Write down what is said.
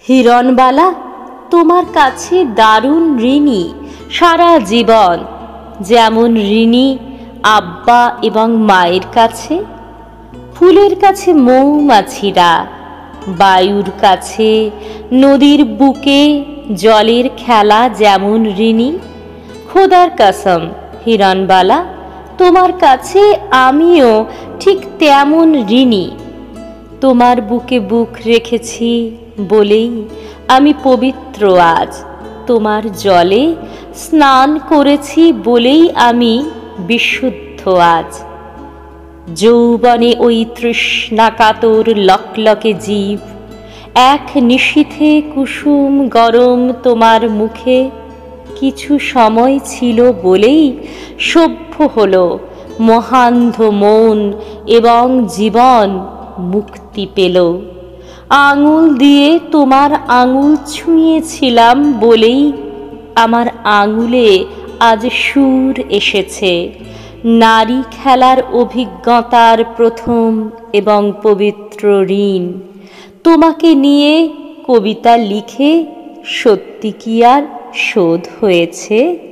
হিরণবালা, তোমার কাছে দারুণ ঋণী সারা জীবন, যেমন ঋণী আব্বা এবং মায়ের কাছে। ফুলের কাছে মৌমাছিরা, বায়ুর কাছে, নদীর বুকে জলের খেলা যেমন ঋণী। খোদার কসম হিরণবালা, তোমার কাছে আমিও ঠিক তেমন ঋণী। তোমার বুকে বুক রেখেছি বলেই আমি পবিত্র আজ। তোমার জলে স্নান করেছি বলেই আমি বিশুদ্ধ আজ। যৌবনে ওই তৃষ্ণাকাতর লকলকে জীব, এক নিশীথে কুসুম গরম তোমার মুখে কিছু সময় ছিল বলেই সভ্য হলো মহান্ধ মন এবং জীবন মুক্তি পেল। আঙুল দিয়ে তোমার আঙুল ছুঁয়েছিলাম বলেই আমার আঙুলে আজ সুর এসেছে। নারী খেলার অভিজ্ঞতার প্রথম এবং পবিত্র ঋণ। তোমাকে নিয়ে কবিতা লিখে সত্যি কি আর শোধ হয়েছে?